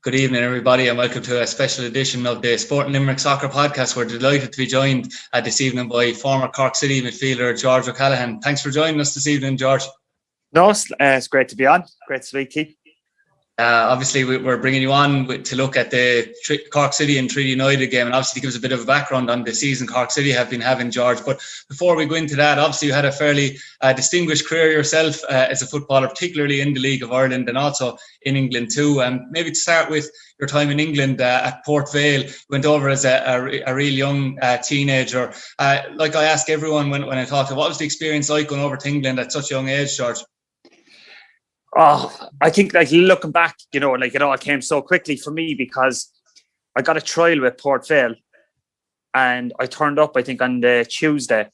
Good evening, everybody, and welcome to a special edition of the Sport and Limerick Soccer Podcast. We're delighted to be joined this evening by former Cork City midfielder George O'Callaghan. Thanks for joining us this evening, George. No, it's great to be on. Great to speak, Keith. Obviously, we're bringing you on to look at the Cork City and Treaty United game, and obviously give us a bit of a background on the season Cork City have been having, George. But before we go into that, obviously you had a fairly distinguished career yourself as a footballer, particularly in the League of Ireland and also in England too. Maybe to start with your time in England at Port Vale, you went over as a real young teenager. Like I ask everyone when I talk to, what was the experience like going over to England at such a young age, George? Oh, I think looking back, it all came so quickly for me because I got a trial with Port Vale and I turned up, I think, on the Tuesday,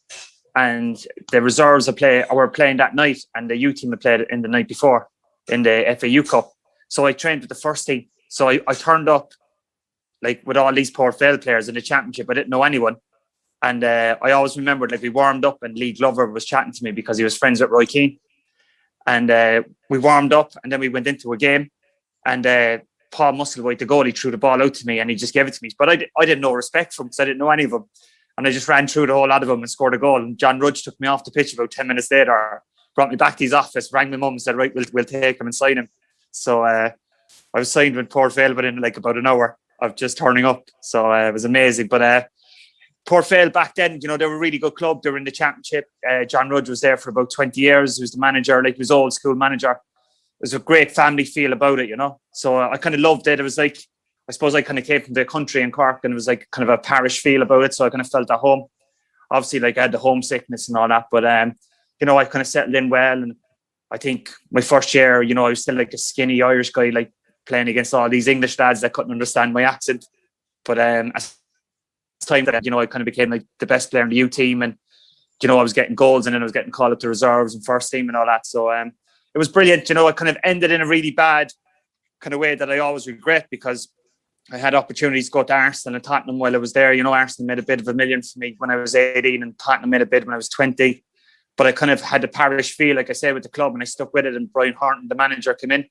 and the reserves were playing that night and the youth team had played in the night before in the FAU Cup. So I trained with the first team. So I turned up with all these Port Vale players in the championship. I didn't know anyone. And I always remembered we warmed up and Lee Glover was chatting to me because he was friends with Roy Keane. And we warmed up and then we went into a game, and Paul Musselwhite, the goalie, threw the ball out to me and he just gave it to me. But I didn't know respect for him because I didn't know any of them. And I just ran through the whole lot of them and scored a goal. And John Rudge took me off the pitch about 10 minutes later, brought me back to his office, rang my mum and said, right, we'll take him and sign him. So I was signed with Port Vale within about an hour of just turning up. So it was amazing. But Port Vale back then, they were a really good club. They were in the championship. John Rudge was there for about 20 years. He was the manager, he was old school manager. There was a great family feel about it, So I kind of loved it. It was I suppose I kind of came from the country in Cork, and it was kind of a parish feel about it. So I kind of felt at home. Obviously, I had the homesickness and all that, but I kind of settled in well. And I think my first year, I was still a skinny Irish guy, playing against all these English lads that couldn't understand my accent. But as time that I kind of became the best player in the youth team, and I was getting goals, and then I was getting called up to reserves and first team and all that. So it was brilliant. I kind of ended in a really bad kind of way that I always regret, because I had opportunities to go to Arsenal and Tottenham while I was there. Arsenal made a bit of a million for me when I was 18, and Tottenham made a bid when I was 20. But I kind of had the parish feel, like I said, with the club, and I stuck with it. And Brian Horton, the manager, came in,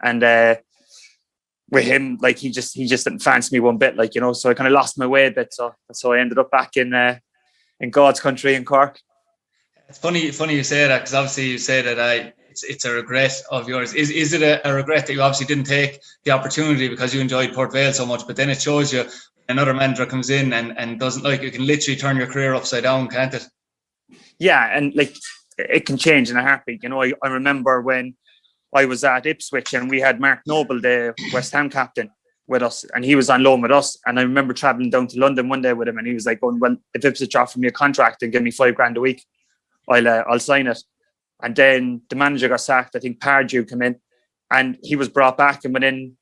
and with him, he just didn't fancy me one bit, so I kind of lost my way a bit. So I ended up back in God's country in Cork. It's funny you say that, because obviously you say that it's a regret of yours. Is it a regret that you obviously didn't take the opportunity because you enjoyed Port Vale so much, but then it shows you another manager comes in and doesn't you can literally turn your career upside down, can't it? Yeah, and it can change in a heartbeat. I remember when I was at Ipswich and we had Mark Noble, the West Ham captain, with us, and he was on loan with us. And I remember travelling down to London one day with him, and he was going, well, if Ipswich offer me a contract and give me $5,000 a week, I'll sign it. And then the manager got sacked. I think Pardew came in, and he was brought back, and within,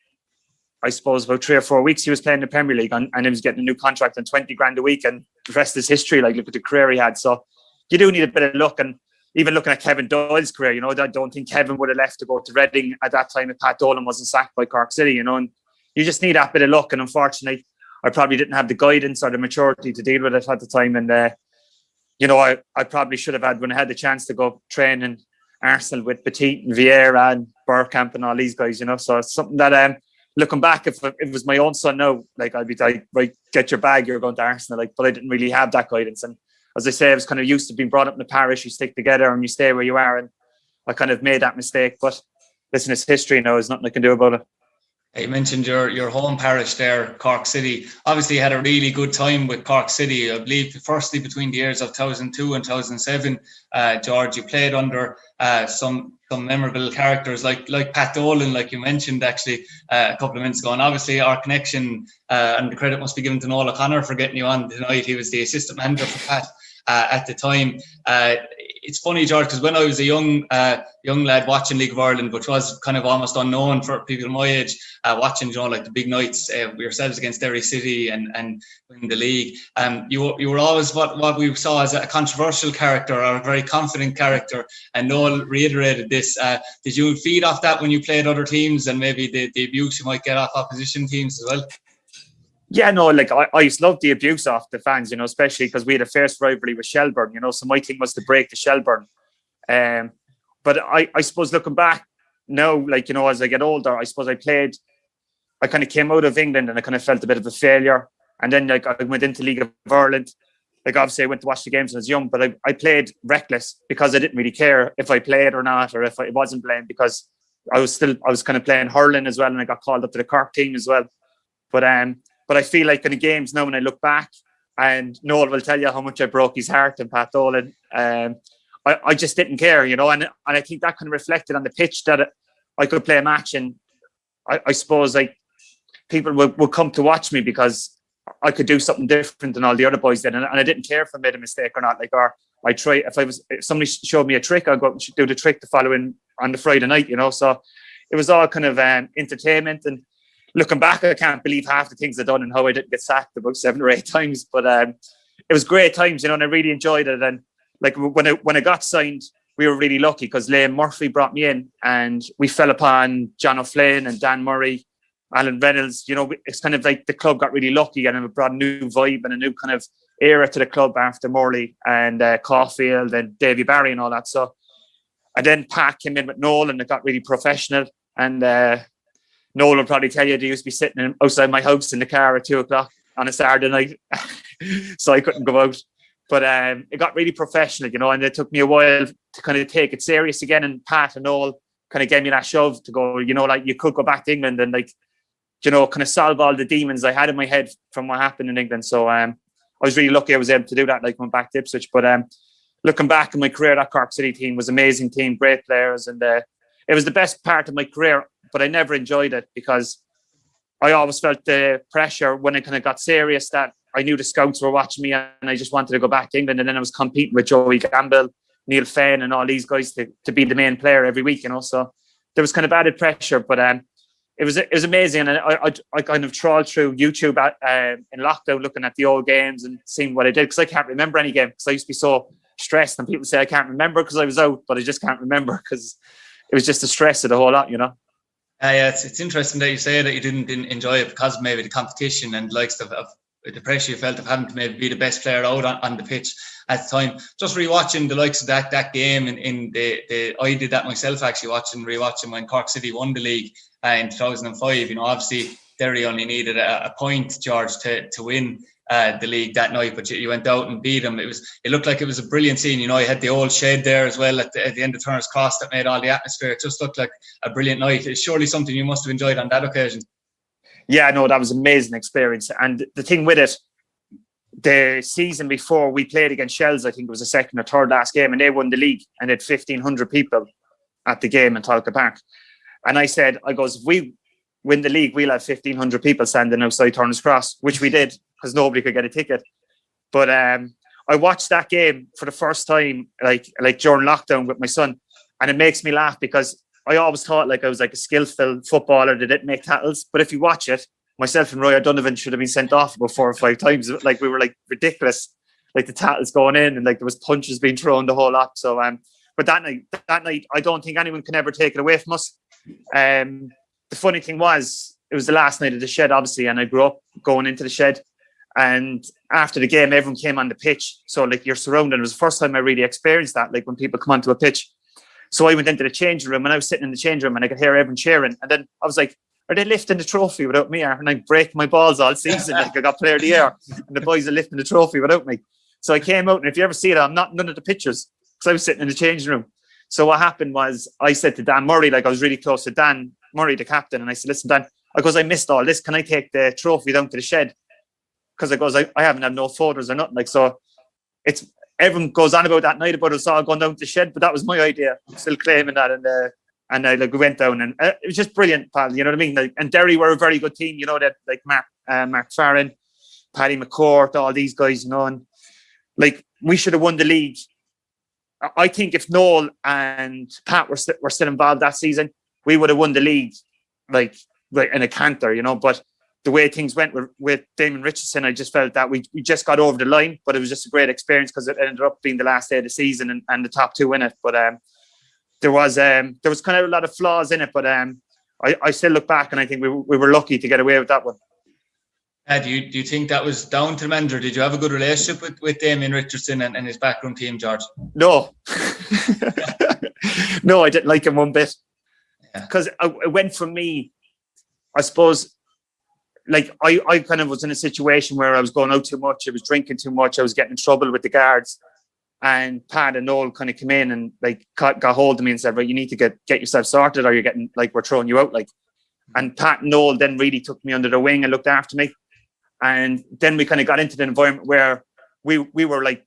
I suppose, about 3 or 4 weeks, he was playing the Premier League, and he was getting a new contract on $20,000 a week, and the rest is history. Look at the career he had. So you do need a bit of luck. And even looking at Kevin Doyle's career, I don't think Kevin would have left to go to Reading at that time if Pat Dolan wasn't sacked by Cork City, and you just need that bit of luck. And unfortunately, I probably didn't have the guidance or the maturity to deal with it at the time. And, I probably should have had, when I had the chance to go train in Arsenal with Petit and Vieira and Bergkamp and all these guys, So it's something that, looking back, if it was my own son now, I'd be right, get your bag, you're going to Arsenal. But I didn't really have that guidance. And as I say, I was kind of used to being brought up in the parish. You stick together and you stay where you are. And I kind of made that mistake. But listen, it's history now. There's nothing I can do about it. You mentioned your home parish there, Cork City. Obviously, you had a really good time with Cork City. I believe, firstly, between the years of 2002 and 2007, George, you played under some memorable characters like Pat Dolan, like you mentioned, actually, a couple of minutes ago. And obviously, our connection and the credit must be given to Noel O'Connor for getting you on tonight. He was the assistant manager for Pat at the time. It's funny, George, because when I was a young lad watching League of Ireland, which was kind of almost unknown for people my age, watching, the big nights, yourselves against Derry City and winning the league, you were always what we saw as a controversial character or a very confident character. And Noel reiterated this. Did you feed off that when you played other teams, and maybe the abuse you might get off opposition teams as well? Yeah, no, I used to love the abuse off the fans, especially because we had a fierce rivalry with Shelbourne, so my thing was to break the Shelbourne. But I suppose looking back now, as I get older, I suppose I played I kind of came out of England and I kind of felt a bit of a failure. And then like I went into League of Ireland. Like obviously I went to watch the games when I was young, but I played reckless because I didn't really care if I played or not, or if I wasn't playing, because I was kind of playing hurling as well, and I got called up to the Cork team as well. But I feel like in the games now when I look back, and Noel will tell you how much I broke his heart and Pat Dolan, I just didn't care, you know, and I think that kind of reflected on the pitch that I could play a match, and I suppose like people would come to watch me because I could do something different than all the other boys did, and I didn't care if I made a mistake or not. Like, or I try if somebody showed me a trick, I'd go out and do the trick the following on the Friday night, you know. So it was all kind of entertainment. And looking back, I can't believe half the things I've done and how I didn't get sacked about 7 or 8 times. But it was great times, you know, and I really enjoyed it. And like when I got signed, we were really lucky because Liam Murphy brought me in, and we fell upon John O'Flynn and Dan Murray, Alan Reynolds. You know, it's kind of like the club got really lucky, and it brought a new vibe and a new kind of era to the club after Morley and Caulfield and Davy Barry and all that. So, and then Pat came in with Noel, and it got really professional. And Noel will probably tell you they used to be sitting outside my house in the car at 2:00 on a Saturday night, so I couldn't go out. But it got really professional, you know, and it took me a while to kind of take it serious again. And Pat and Noel kind of gave me that shove to go, you know, like you could go back to England and, like, you know, kind of solve all the demons I had in my head from what happened in England. So I was really lucky I was able to do that, like went back to Ipswich. But looking back in my career, that Cork City team was an amazing team, great players. And it was the best part of my career, but I never enjoyed it because I always felt the pressure when it kind of got serious that I knew the scouts were watching me, and I just wanted to go back to England. And then I was competing with Joey Gamble, Neil Fane, and all these guys to be the main player every week, you know. So there was kind of added pressure, but it was amazing. And I kind of trawled through YouTube in lockdown, looking at the old games and seeing what I did, because I can't remember any game because I used to be so stressed. And people say I can't remember because I was out, but I just can't remember because it was just the stress of the whole lot, you know. Yeah, it's interesting that you say that you didn't enjoy it because of maybe the competition and likes of the pressure you felt of having to maybe be the best player out on the pitch at the time. Just rewatching the likes of that game in the I did that myself, actually rewatching when Cork City won the league in 2005. You know, obviously Derry only needed a point, George, to win the league that night, but you went out and beat them. It looked like it was a brilliant scene. You know, you had the old shed there as well at the end of Turner's Cross that made all the atmosphere. It just looked like a brilliant night. It's surely something you must have enjoyed on that occasion. Yeah, no, that was an amazing experience. And the thing with it, the season before we played against Shells, I think it was the second or third last game, and they won the league and they had 1,500 people at the game in Talca Park. And I said, if we win the league, we'll have 1,500 people standing outside Turner's Cross, which we did because nobody could get a ticket. But I watched that game for the first time, like during lockdown with my son, and it makes me laugh because I always thought like I was like a skillful footballer that didn't make tackles. But if you watch it, myself and Roy O'Donovan should have been sent off about 4 or 5 times. Like we were like ridiculous, like the tackles going in and like there was punches being thrown the whole lot. So, but that night, I don't think anyone can ever take it away from us. The funny thing was, it was the last night of the shed, obviously, and I grew up going into the shed. And after the game, everyone came on the pitch. So like you're surrounded. It was the first time I really experienced that, like when people come onto a pitch. So I went into the changing room and I was sitting in the changing room and I could hear everyone cheering. And then I was like, are they lifting the trophy without me? And I break my balls all season. Like I got player of the year and the boys are lifting the trophy without me. So I came out, and if you ever see it, I'm not none of the pictures because I was sitting in the changing room. So what happened was I said to Dan Murray, like I was really close to Dan Murray, the captain. And I said, listen, Dan, I missed all this. Can I take the trophy down to the shed? Because I haven't had no photos or nothing. Like, so it's, everyone goes on about that night about us all going down to the shed, but that was my idea. I'm still claiming that. And like we went down, and it was just brilliant, pal. You know what I mean? Like, and Derry were a very good team. You know that, like Mark Farron, Paddy McCourt, all these guys. You know, and like we should have won the league. I think if Noel and Pat were still involved that season, we would have won the league, like in a canter. You know, but the way things went with Damon Richardson, I just felt that we just got over the line, but it was just a great experience because it ended up being the last day of the season and the top 2 in it. But there was kind of a lot of flaws in it, but I still look back and I think we were lucky to get away with that one. Do you think that was down to the manager? Did you have a good relationship with Damien Richardson and his backroom team, George? No. No, I didn't like him one bit. Because it went from me, I suppose, I kind of was in a situation where I was going out too much, I was drinking too much, I was getting in trouble with the guards. And Pat and Noel kind of came in and like got hold of me and said, right, you need to get yourself sorted or you're getting, like, we're throwing you out. Like, and Pat and Noel then really took me under their wing and looked after me. And then we kind of got into the environment where we were like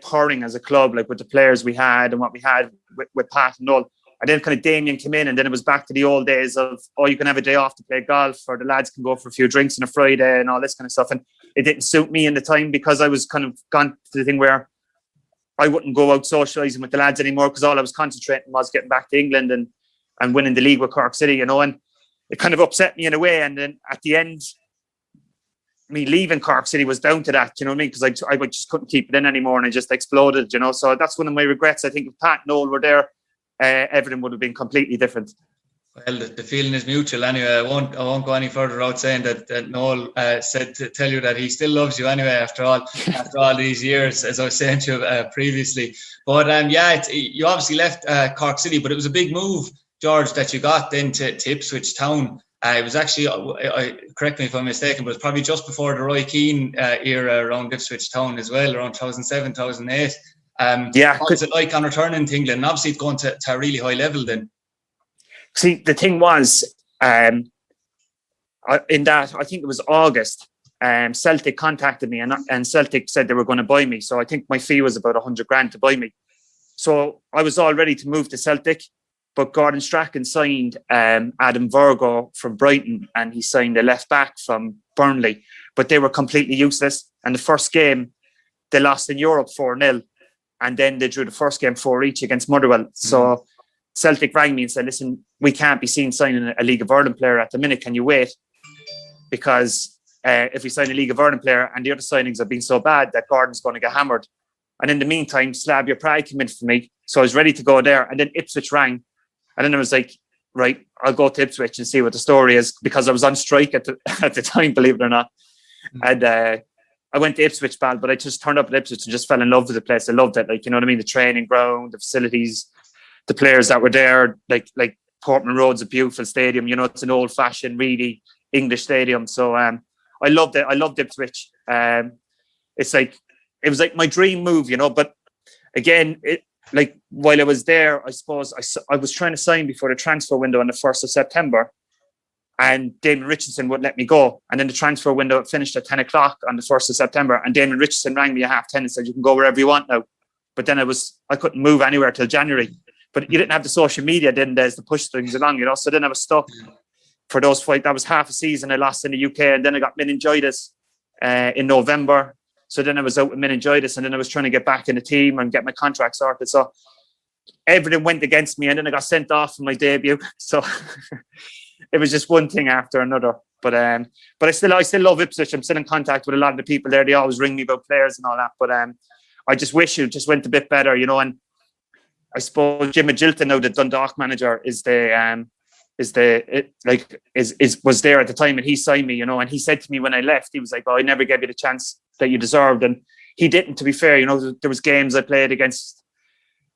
pouring as a club, like with the players we had and what we had with Pat and Noel. And then kind of Damien came in, and then it was back to the old days of, oh, you can have a day off to play golf, or the lads can go for a few drinks on a Friday and all this kind of stuff. And it didn't suit me in the time, because I was kind of gone to the thing where I wouldn't go out socialising with the lads anymore, because all I was concentrating was getting back to England and winning the league with Cork City, you know. And it kind of upset me in a way. And then at the end, me leaving Cork City was down to that, you know what I mean? Because I just couldn't keep it in anymore, and I just exploded, you know. So that's one of my regrets. I think if Pat and Noel were there, everything would have been completely different. Well, the feeling is mutual anyway. I won't go any further out saying that Noel said to tell you that he still loves you anyway after all these years, as I was saying to you previously. But you obviously left Cork City, but it was a big move, George, that you got then to Ipswich Town. It was actually, correct me if I'm mistaken, but it was probably just before the Roy Keane era around Ipswich Town as well, around 2007, 2008. What was it like on returning to England? And obviously it's going to a really high level then. See, the thing was, in that, I think it was August, Celtic contacted me, and Celtic said they were going to buy me. So I think my fee was about 100 grand to buy me. So I was all ready to move to Celtic, but Gordon Strachan signed Adam Virgo from Brighton, and he signed a left back from Burnley, but they were completely useless. And the first game, they lost in Europe 4-0. And then they drew the first game 4 each against Motherwell. So Celtic rang me and said, listen, we can't be seen signing a League of Ireland player at the minute. Can you wait? Because if we sign a League of Ireland player and the other signings have been so bad that Gordon's going to get hammered. And in the meantime, Slavia Prague came in for me. So I was ready to go there. And then Ipswich rang. And then I was like, right, I'll go to Ipswich and see what the story is, because I was on strike at the time, believe it or not. And I went to Ipswich, pal, but I just turned up at Ipswich and just fell in love with the place. I loved it. Like, you know what I mean? The training ground, the facilities, the players that were there. Like Portman Road's a beautiful stadium. You know, it's an old-fashioned, really English stadium. So I loved it. I loved Ipswich. It's like, it was like my dream move, you know. But again, while I was there, I suppose I was trying to sign before the transfer window on the 1st of September. And Damon Richardson wouldn't let me go. And then the transfer window finished at 10 o'clock on the 1st of September. And Damon Richardson rang me at 10:30 and said, you can go wherever you want now. But then I couldn't move anywhere till January. But you didn't have the social media then, there's to push things along, you know. So then I was stuck for those fights. That was half a season I lost in the UK. And then I got meningitis in November. So then I was out with meningitis. And then I was trying to get back in the team and get my contract sorted. So everything went against me. And then I got sent off for my debut. So... it was just one thing after another. But I still love Ipswich. I'm still in contact with a lot of the people there. They always ring me about players and all that. But I just wish it just went a bit better, you know. And I suppose Jim Magilton, now the Dundalk manager, was there at the time, and he signed me, you know. And he said to me when I left, he was like, "Oh, I never gave you the chance that you deserved." And he didn't, to be fair. You know, there was games I played against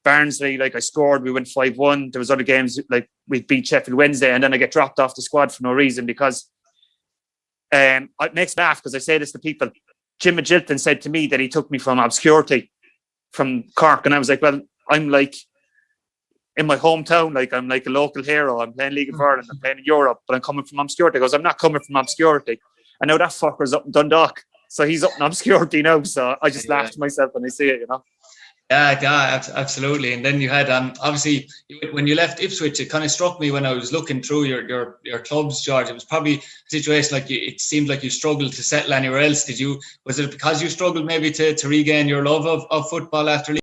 Barnsley, like I scored, we went 5-1. There was other games like we beat Sheffield Wednesday, and then I get dropped off the squad for no reason, because it makes me laugh because I say this to people. Jim Magilton said to me that he took me from obscurity from Cork, and I was like, well, I'm like in my hometown, like I'm like a local hero. I'm playing League of Ireland, I'm playing in Europe, but I'm coming from obscurity. He goes, I'm not coming from obscurity. And now that fucker's up in Dundalk, so he's up in obscurity now. So I just laugh to myself when I see it, you know. Yeah, absolutely. And then you had obviously when you left Ipswich, it kind of struck me when I was looking through your clubs, George. It was probably a situation like it seemed like you struggled to settle anywhere else. Was it because you struggled maybe to regain your love of football after?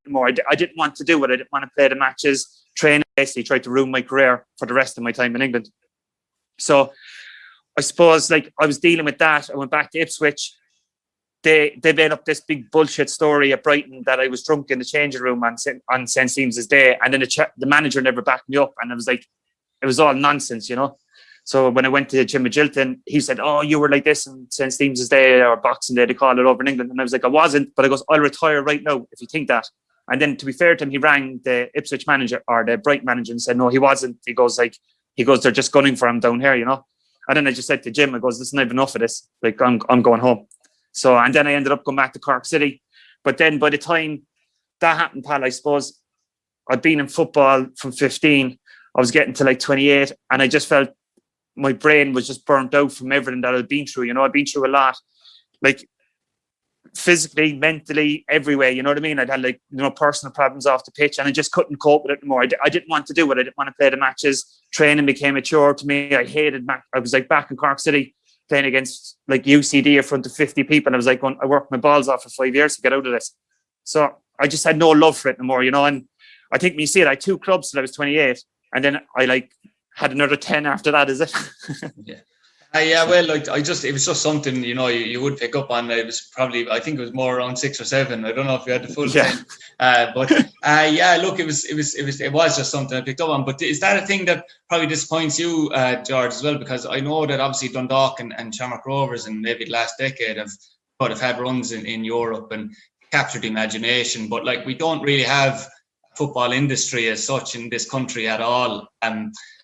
More. I didn't want to do it. I didn't want to play the matches, train, basically tried to ruin my career for the rest of my time in England. So I suppose like I was dealing with that. I went back to Ipswich. they made up this big bullshit story at Brighton that I was drunk in the changing room on St. Stephen's Day, and then the manager never backed me up, and it was all nonsense, So when I went to Jim Magilton, he said, "Oh, you were like this on St. Stephen's Day or Boxing Day, they call it over in England." And I was like, "I wasn't," but I goes, "I'll retire right now if you think that." And then, to be fair to him, he rang the Ipswich manager or the Brighton manager and said, "No, he wasn't." He goes, "They're just gunning for him down here, And then I just said to Jim, I goes, "Listen, I've enough of this. Like, I'm going home." So, and then I ended up going back to Cork City. But then by the time that happened, pal, I suppose I'd been in football from 15. I was getting to like 28, and I just felt my brain was just burnt out from everything that I'd been through. I'd been through a lot, like physically, mentally, everywhere. You know what I mean? I'd had personal problems off the pitch, and I just couldn't cope with it anymore. I didn't want to do it. I didn't want to play the matches. Training became a chore to me. I hated I was like back in Cork City playing against like UCD in front of 50 people. And I was like, I worked my balls off for 5 years to get out of this. So I just had no love for it anymore, And I think when you see it, I had 2 clubs till I was 28. And then I had another 10 after that, is it? Yeah. Well, it was just something, you would pick up on. It was probably, I think it was more around 6 or 7. I don't know if you had the full 10. Look, it was just something I picked up on. But is that a thing that probably disappoints you, George, as well? Because I know that obviously Dundalk and Shamrock Rovers in maybe the last decade have had runs in Europe and captured the imagination. But we don't really have football industry as such in this country at all.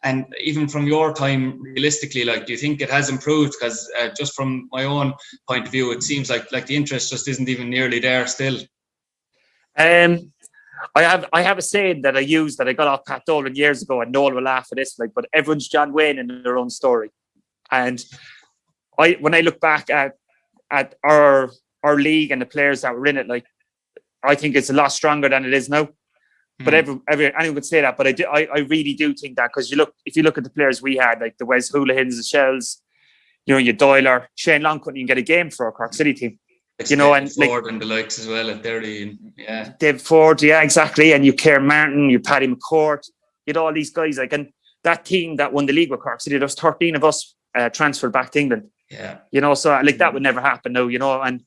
And even from your time, realistically, do you think it has improved? Because just from my own point of view, it seems like the interest just isn't even nearly there still. I have a saying that I use that I got off Pat Dolan years ago, and Noel will laugh at this, but everyone's John Wayne in their own story. And when I look back at our league and the players that were in it, I think it's a lot stronger than it is now. But anyone would say that, but I really do think that, because if you look at the players we had, like the Wes Hoolahans, the Shells, your Doyler, Shane Long couldn't even get a game for our Cork City team. And Ford and the likes as well at 30, yeah. Dave Ford, yeah, exactly, and you Kieran Martin, you Paddy McCourt, all these guys and that team that won the league with Cork City. There's 13 of us transferred back to England. Yeah, so that would never happen now. And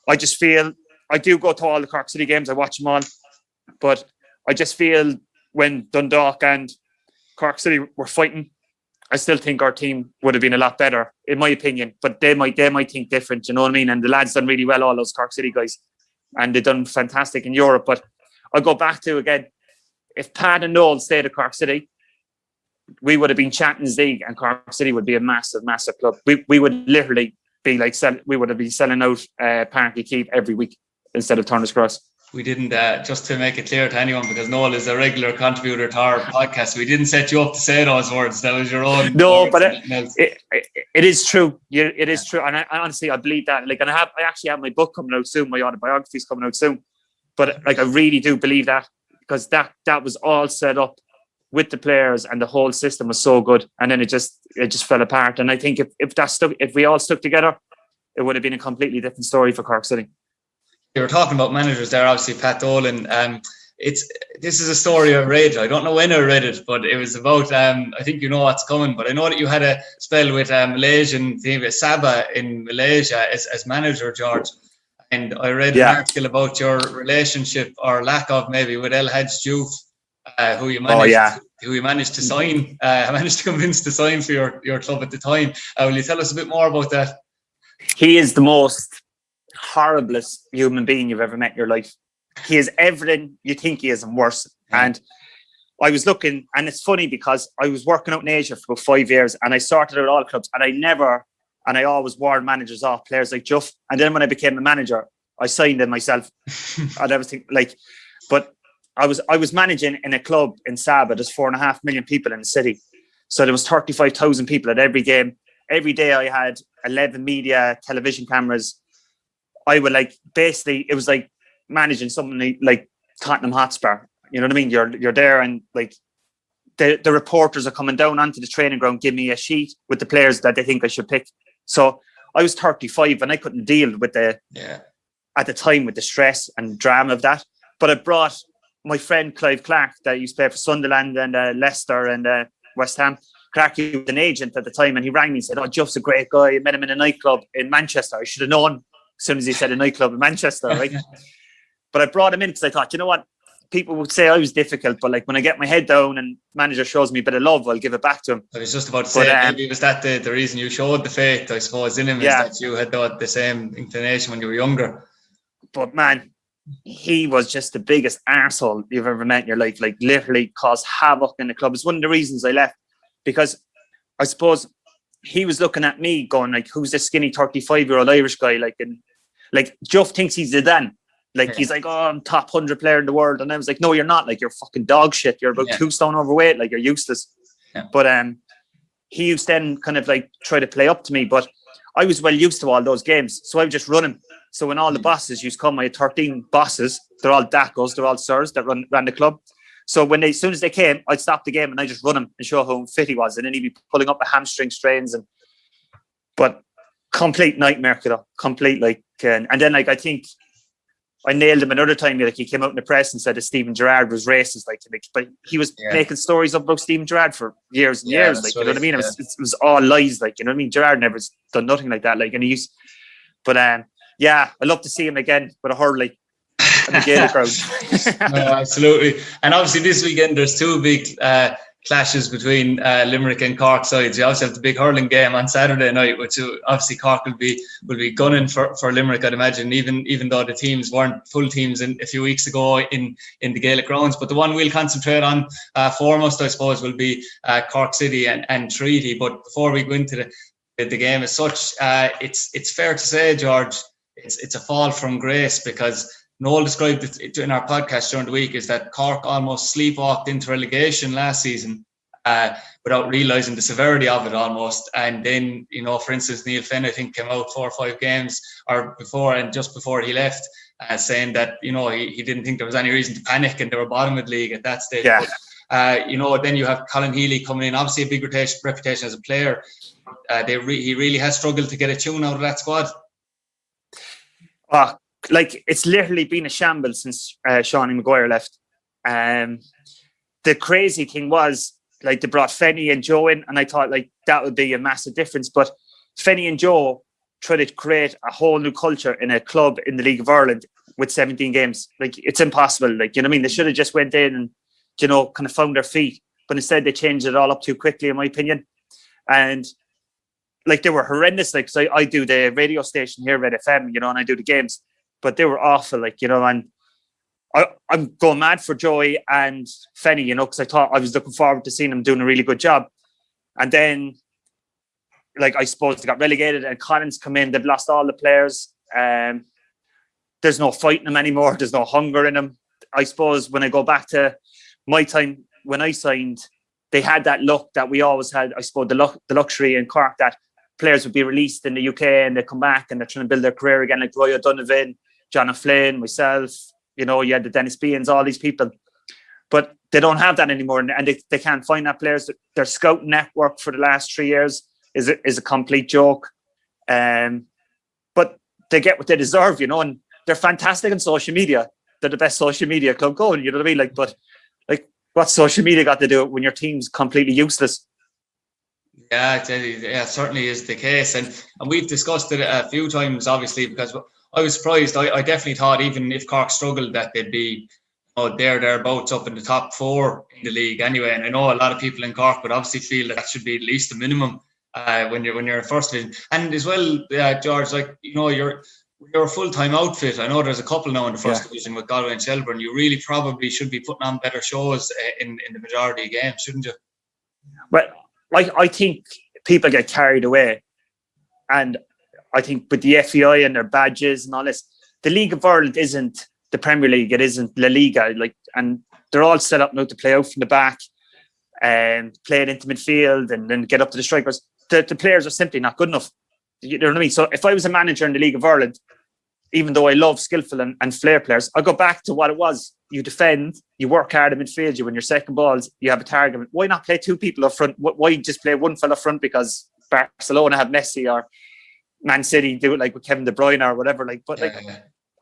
I just feel I do go to all the Cork City games. I watch them all, but I just feel when Dundalk and Cork City were fighting, I still think our team would have been a lot better, in my opinion. But they might think different, you know what I mean? And the lads done really well, all those Cork City guys, and they've done fantastic in Europe. But I'll go back to, again, if Pat and Noel stayed at Cork City, we would have been Champions League, and Cork City would be a massive, massive club. We would literally be we would have been selling out Parky Keith every week instead of Turner's Cross. We didn't, just to make it clear to anyone, because Noel is a regular contributor to our podcast, we didn't set you up to say those words. That was your own. No, but it is true. It is true. And I honestly, I believe that. And I actually have my book coming out soon. My autobiography is coming out soon. But I really do believe that, because that was all set up with the players, and the whole system was so good. And then it just fell apart. And I think if we all stuck together, it would have been a completely different story for Cork City. You were talking about managers there, obviously Pat Dolan. This is a story I read. I don't know when I read it, but it was about, I think you know what's coming, but I know that you had a spell with Malaysian team, Sabah in Malaysia as manager, George. And I read an article about your relationship, or lack of maybe, with El Hadj Diouf, who you managed to sign, managed to convince to sign for your club at the time. Will you tell us a bit more about that? He is the most horriblest human being you've ever met in your life. He is everything you think he is and worse. And I was looking, and it's funny because I was working out in Asia for about 5 years, and I started out all clubs, and I always warned managers off players like Juff. And then when I became a manager, I signed them myself and everything. But I was managing in a club in Sabah. There's 4.5 million people in the city, so there was 35,000 people at every game. Every day I had 11 media television cameras. I would basically, it was like managing something like Tottenham Hotspur. You know what I mean? You're there, and the reporters are coming down onto the training ground, give me a sheet with the players that they think I should pick. So I was 35, and I couldn't deal with at the time with the stress and drama of that. But I brought my friend Clive Clark, that used to play for Sunderland and Leicester and West Ham. Clark, he was an agent at the time, and he rang me and said, "Oh, Juff's a great guy. I met him in a nightclub in Manchester. I should have known as soon as he said a nightclub in Manchester, right? But I brought him in because I thought, you know what? People would say I was difficult, but like when I get my head down and manager shows me a bit of love, I'll give it back to him. I was just about to say, maybe was that the reason you showed the faith, I suppose, in him, is that you had the same inclination when you were younger. But man, he was just the biggest arsehole you've ever met in your life. Like literally caused havoc in the club. It's one of the reasons I left, because I suppose he was looking at me going like, who's this skinny 35-year-old Irish guy? Like, and like Geoff thinks he's Zidane. Like he's like, oh, I'm top 100 player in the world. And I was like, no, you're not. Like you're fucking dog shit. You're about 2 stone overweight. Like you're useless. But he used to then kind of like try to play up to me. But I was well used to all those games. So I would just run him. So when all the bosses used to come, I had 13 bosses. They're all Dacos. They're all sirs that ran the club. So when as soon as they came, I'd stop the game and I'd just run him and show how fit he was. And then he'd be pulling up a hamstring strains. But complete nightmare, complete like. And then like I think I nailed him another time. Like he came out in the press and said that Steven Gerrard was racist. Like, but he was making stories up about Steven Gerrard for years and years. Like, you know what I mean? It was all lies. Like, you know what I mean? Gerrard never done nothing like that. Like, and he used, but yeah, I'd love to see him again with a hurley and the Gaelic crowd. No, absolutely. And obviously this weekend there's 2 big clashes between Limerick and Cork sides. You also have the big hurling game on Saturday night, which obviously Cork will be gunning for Limerick, I'd imagine, even though the teams weren't full teams a few weeks ago in the Gaelic grounds. But the one we'll concentrate on foremost, I suppose, will be Cork City and Treaty. But before we go into the game as such, it's fair to say, George, it's a fall from grace, because Noel described it in our podcast during the week, is that Cork almost sleepwalked into relegation last season without realising the severity of it almost. And then, you know, for instance, Neil Finn, I think, came out 4 or 5 games just before he left, saying that, you know, he didn't think there was any reason to panic and they were bottom of the league at that stage. Yeah. But, you know, then you have Colin Healy coming in, obviously a big reputation as a player. He really has struggled to get a tune out of that squad. Like it's literally been a shambles since Seanie Maguire left. The crazy thing was, like, they brought Fenny and Joe in, and I thought like that would be a massive difference. But Fenny and Joe tried to create a whole new culture in a club in the League of Ireland with 17 games. Like, it's impossible. Like, you know what I mean? They should have just went in and, you know, kind of found their feet. But instead they changed it all up too quickly, in my opinion. And like, they were horrendous. Like, so I do the radio station here, Red FM, you know, and I do the games. But they were awful, like, you know, and I'm going mad for Joey and Fenny, you know, because I thought I was looking forward to seeing them doing a really good job. And then, like, I suppose they got relegated and Collins come in. They've lost all the players. There's no fight in them anymore. There's no hunger in them. I suppose when I go back to my time when I signed, they had that luck that we always had, I suppose, the luxury in Cork that players would be released in the UK and they come back and they're trying to build their career again, like Roy O'Donovan, John O'Flynn, myself, you know, you had the Dennis Beans, all these people. But they don't have that anymore, and they can't find that players. Their scouting network for the last 3 years is a complete joke. But they get what they deserve, you know, and they're fantastic on social media. They're the best social media club going, you know what I mean? Like, but like, what's social media got to do when your team's completely useless? Yeah, it certainly is the case. And we've discussed it a few times, obviously, because I was surprised. I definitely thought even if Cork struggled that they'd be, you know, thereabouts up in the top 4 in the league anyway. And I know a lot of people in Cork would obviously feel that should be at least the minimum when you're in first division. And as well, George, like, you know, you're a full-time outfit. I know there's a couple now in the first division with Galway and Shelburne. You really probably should be putting on better shows in the majority of games, shouldn't you? Well, I think people get carried away, and I think with the FEI and their badges and all this, the League of Ireland isn't the Premier League. It isn't La Liga. Like, and they're all set up now to play out from the back and play it into midfield and then get up to the strikers. The players are simply not good enough. You know what I mean? So if I was a manager in the League of Ireland, even though I love skillful and flair players, I'll go back to what it was. You defend, you work hard in midfield, you win your second balls, you have a target. Why not play 2 people up front? Why just play one fella up front because Barcelona have Messi or Man City do it like with Kevin De Bruyne or whatever? Like, but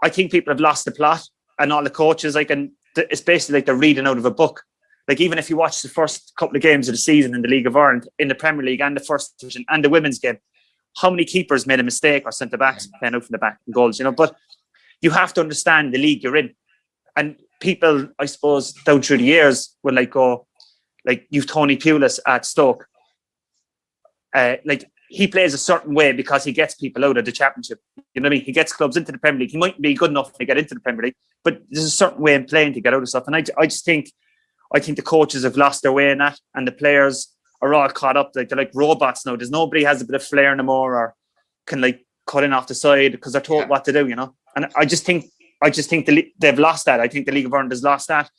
I think people have lost the plot, and all the coaches, like, and it's basically like they're reading out of a book. Like, even if you watch the first couple of games of the season in the League of Ireland, in the Premier League and the First Division and the women's game, how many keepers made a mistake or centre backs playing out from the back and goals, but you have to understand the league you're in. And people, I suppose, down through the years will go, you've Tony Pulis at Stoke. He plays a certain way because he gets people out of the Championship. You know what I mean? He gets clubs into the Premier League. He might be good enough to get into the Premier League, but there's a certain way in playing to get out of stuff. And I just think, the coaches have lost their way in that, and the players are all caught up. They're like robots now. There's nobody has a bit of flair anymore, or can cut in off the side because they're told what to do. And I just think they've lost that. I think the League of Ireland has lost that,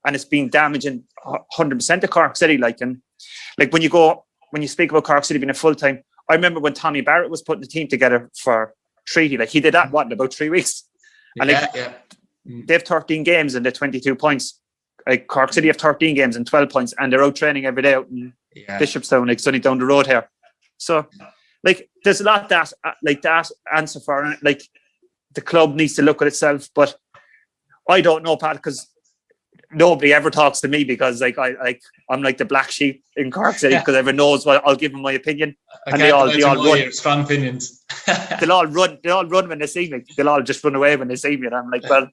and it's been damaging 100% to Cork City. When you speak about Cork City being a full time. I remember when Tommy Barrett was putting the team together for Treaty, he did that in about 3 weeks. And they have 13 games and they're 22 points. Cork City have 13 games and 12 points, and they're out training every day out in Bishopstown, it's only down the road here. So, there's a lot that answer for it. The club needs to look at itself, but I don't know, Pat, because nobody ever talks to me because I'm like the black sheep in Cork City because everyone knows what I'll give them my opinion, and they all run. Strong opinions. They'll all run when they see me. They'll all just run away when they see me, and I'm like, well,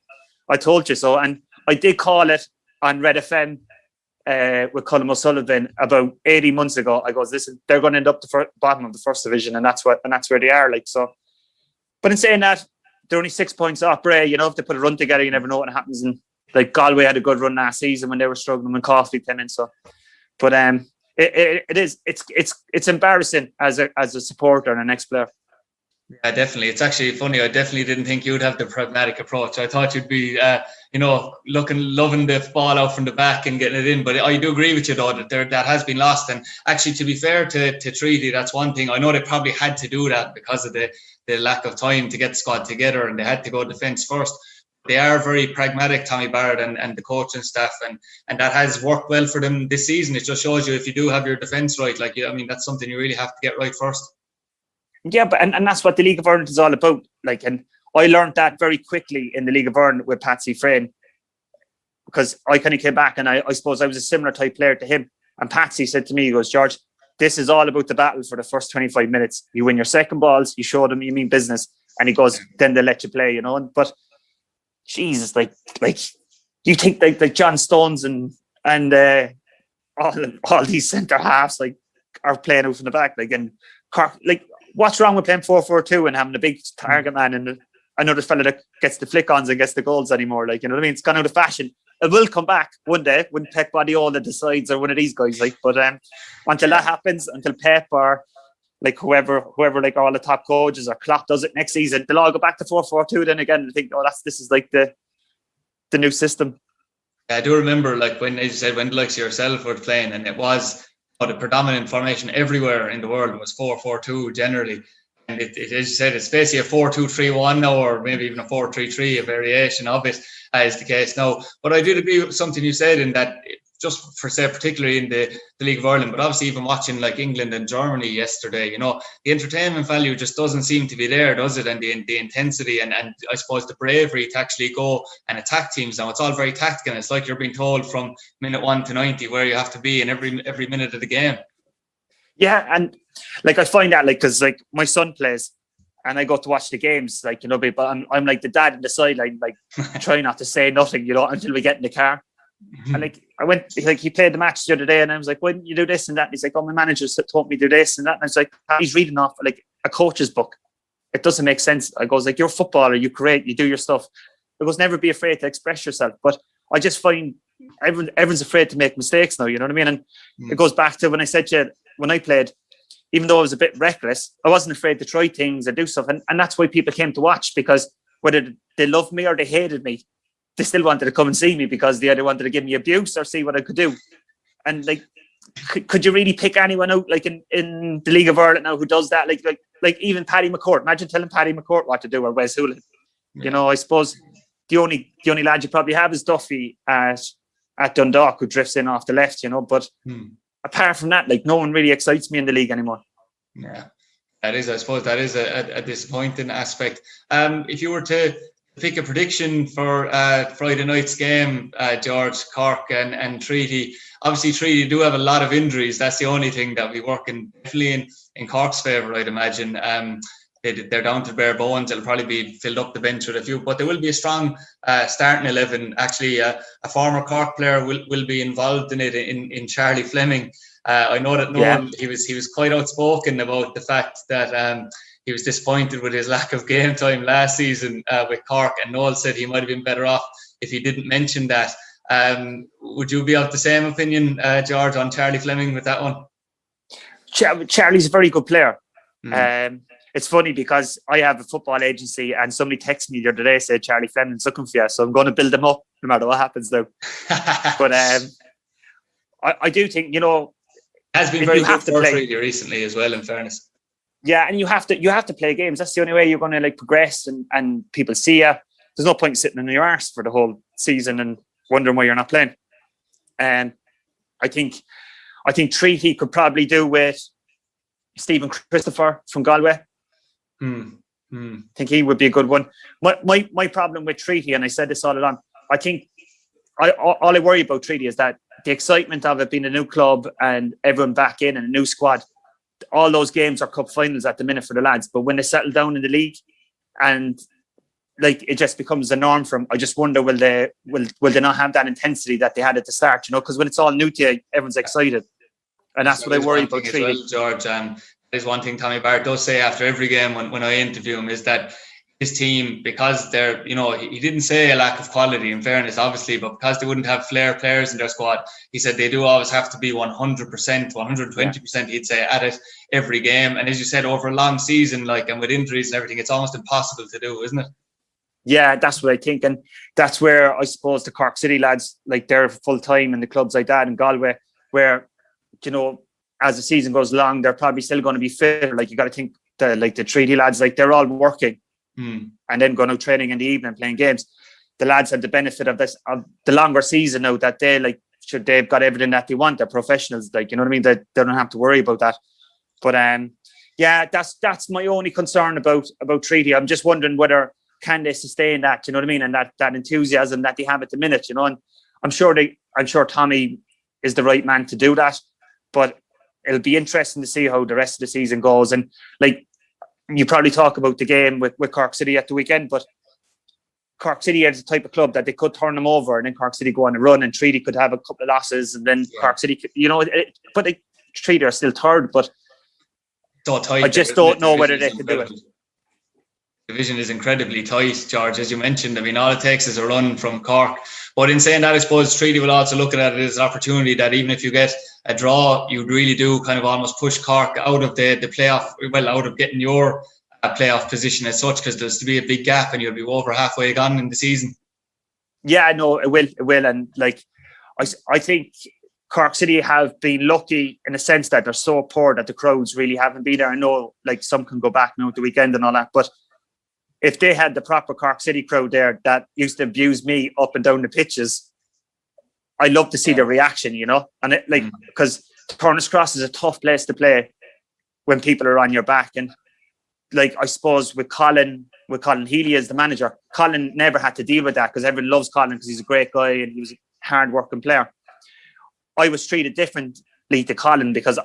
I told you so. And I did call it on Red FM with Colm O'Sullivan about 18 months ago. I goes, listen, they're going to end up the bottom of the first division, and that's where they are. So, but in saying that, they're only 6 points off Bray. If they put a run together, you never know what happens. And Galway had a good run last season when they were struggling when Caulfield came in. So, but it's embarrassing as a supporter and an ex-player. Yeah, definitely. It's actually funny. I definitely didn't think you'd have the pragmatic approach. I thought you'd be, loving the ball out from the back and getting it in. But I do agree with you, though, that has been lost. And actually, to be fair to Treaty, that's one thing. I know they probably had to do that because of the lack of time to get the squad together, and they had to go defence first. They are very pragmatic, Tommy Barrett and the coaching staff, and that has worked well for them this season. It just shows you if you do have your defence right, that's something you really have to get right first. Yeah, but and that's what the League of Ireland is all about. And I learned that very quickly in the League of Ireland with Patsy Frayne, because I kind of came back and I suppose I was a similar type player to him. And Patsy said to me, he goes, George, this is all about the battle for the first 25 minutes. You win your second balls, you show them you mean business. And he goes, then they'll let you play, But Jesus, you think like John Stones and all these centre halves are playing out from the back, and Cork, what's wrong with playing 4-4-2 and having a big target man and another fella that gets the flick-ons and gets the goals anymore? You know what I mean? It's gone out of fashion. It will come back one day when Pep Guardiola decides, or one of these guys. But until that happens, until Pep or whoever all the top coaches or Klopp does it next season, they'll all go back to 4-4-2. Then again, they think, this is the new system. I do remember when, as you said, when the likes of yourself were playing, and it was the predominant formation everywhere in the world was 4-4-2 generally. And it, as you said, it's basically a 4-2-3-1 now, or maybe even a 4-3-3, a variation of it, is the case now. But I did agree with something you said in that, just for say, particularly in the League of Ireland, but obviously even watching England and Germany yesterday, the entertainment value just doesn't seem to be there, does it? And the intensity and I suppose the bravery to actually go and attack teams now. It's all very tactical. It's like you're being told from minute 1 to 90 where you have to be in every minute of the game. Yeah, and I find that because my son plays and I go to watch the games, but I'm like the dad in the sideline, trying not to say nothing, until we get in the car. And I went, he played the match the other day, and I was like, why didn't you do this and that? And he's like, oh, my manager taught me to do this and that. And I was like, he's reading off a coach's book. It doesn't make sense. I goes, you're a footballer, you create, you do your stuff. I goes, never be afraid to express yourself. But I just find everyone's afraid to make mistakes now, you know what I mean? And it goes back to when I said to you, when I played, even though I was a bit reckless, I wasn't afraid to try things and do stuff. And that's why people came to watch, because whether they loved me or they hated me, they still wanted to come and see me because they either wanted to give me abuse or see what I could do. And could you really pick anyone out in the League of Ireland now who does that? Like even Paddy McCourt. Imagine telling Paddy McCourt what to do, or Wes Houlihan. Yeah. I suppose the only lad you probably have is Duffy at Dundalk, who drifts in off the left. But apart from that, no one really excites me in the league anymore. Yeah, I suppose that is a disappointing aspect. If you were to pick a prediction for Friday night's game, George, Cork and Treaty. Obviously, Treaty do have a lot of injuries. That's the only thing that we're working definitely in Cork's favour, I'd imagine. They're down to bare bones. It'll probably be filled up the bench with a few, but there will be a strong starting 11. Actually, a former Cork player will be involved in it in Charlie Fleming. I know that Noel, he was quite outspoken about the fact that he was disappointed with his lack of game time last season with Cork, and Noel said he might have been better off if he didn't mention that. Would you be of the same opinion, George, on Charlie Fleming with that one? Charlie's a very good player. It's funny because I have a football agency and somebody texted me the other day, said Charlie Fleming's looking for you, so I'm going to build him up no matter what happens now. But I do think, has been very good for Treaty recently as well, in fairness. Yeah, and you have to play games. That's the only way you're going to progress and people see you. There's no point sitting in your arse for the whole season and wondering why you're not playing. And I think Treaty could probably do with Stephen Christopher from Galway. I think he would be a good one. My problem with Treaty, and I said this all along, I think all I worry about Treaty is that the excitement of it being a new club and everyone back in and a new squad, all those games are cup finals at the minute for the lads. But when they settle down in the league and it just becomes the norm for them, I just wonder will they not have that intensity that they had at the start? Because when it's all new to you, everyone's excited, and that's what I worry about Treaty. Well, George, there's one thing Tommy Barrett does say after every game when I interview him is that his team, because they're, he didn't say a lack of quality, in fairness, obviously, but because they wouldn't have flair players in their squad, he said they do always have to be 100%, 120%, he'd say, at it every game. And as you said, over a long season, and with injuries and everything, it's almost impossible to do, isn't it? Yeah, that's what I think. And that's where I suppose the Cork City lads, they're full time in the clubs like that in Galway, where, as the season goes along, they're probably still going to be fitter. You got to think the Treaty lads, they're all working and then going out training in the evening, playing games. The lads have the benefit of this, of the longer season now that they've got everything that they want. They're professionals, you know what I mean? They don't have to worry about that. But that's my only concern about Treaty. I'm just wondering whether can they sustain that, you know what I mean? And that enthusiasm that they have at the minute, and I'm sure Tommy is the right man to do that. But it'll be interesting to see how the rest of the season goes. And you probably talk about the game with Cork City at the weekend, but Cork City is the type of club that they could turn them over and then Cork City go on a run and Treaty could have a couple of losses and then Cork City, but Treaty are still third, but so tight, I just don't know whether they can do it. Division is incredibly tight, George, as you mentioned. I mean, all it takes is a run from Cork. But in saying that, I suppose Treaty will also look at it as an opportunity that even if you get a draw, you really do kind of almost push Cork out of the playoff, out of getting your playoff position as such, because there's to be a big gap and you'll be over halfway gone in the season. Yeah, no, it will. And I think Cork City have been lucky in the sense that they're so poor that the crowds really haven't been there. I know some can go back now at the weekend and all that, but if they had the proper Cork City crowd there that used to abuse me up and down the pitches, I love to see the reaction, and because Turner's Cross is a tough place to play when people are on your back. And I suppose with Colin Healy as the manager, Colin never had to deal with that because everyone loves Colin because he's a great guy and he was a hard-working player. I was treated differently to Colin because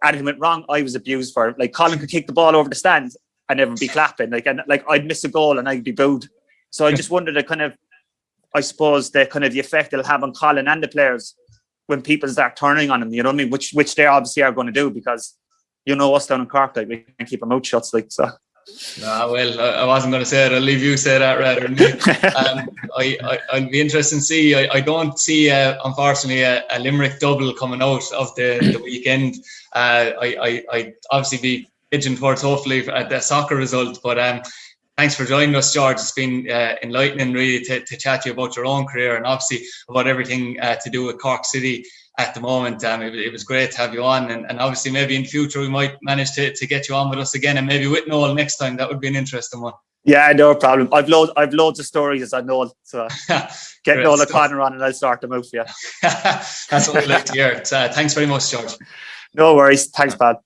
anything went wrong, I was abused for it. Colin could kick the ball over the stands and never be clapping. I'd miss a goal and I'd be booed. So I just wondered the effect it'll have on Colin and the players when people start turning on him, you know what I mean? Which they obviously are going to do because us down in Cork, we can't keep our mouth shut, so. No, well, I wasn't going to say it. I'll leave you say that rather than me. I'll be interested to see. I don't see, unfortunately, a Limerick double coming out of the weekend. I obviously be pigeon towards hopefully the soccer result, but thanks for joining us, George. It's been enlightening really to chat to you about your own career and obviously about everything to do with Cork City at the moment. It was great to have you on, and obviously maybe in future we might manage to get you on with us again, and maybe with Noel next time. That would be an interesting one. Yeah, no problem. I've loads of stories as I know, so get Noel O'Connor on and I'll start them out for you. That's what we like to hear. Thanks very much, George. No worries. Thanks, pal.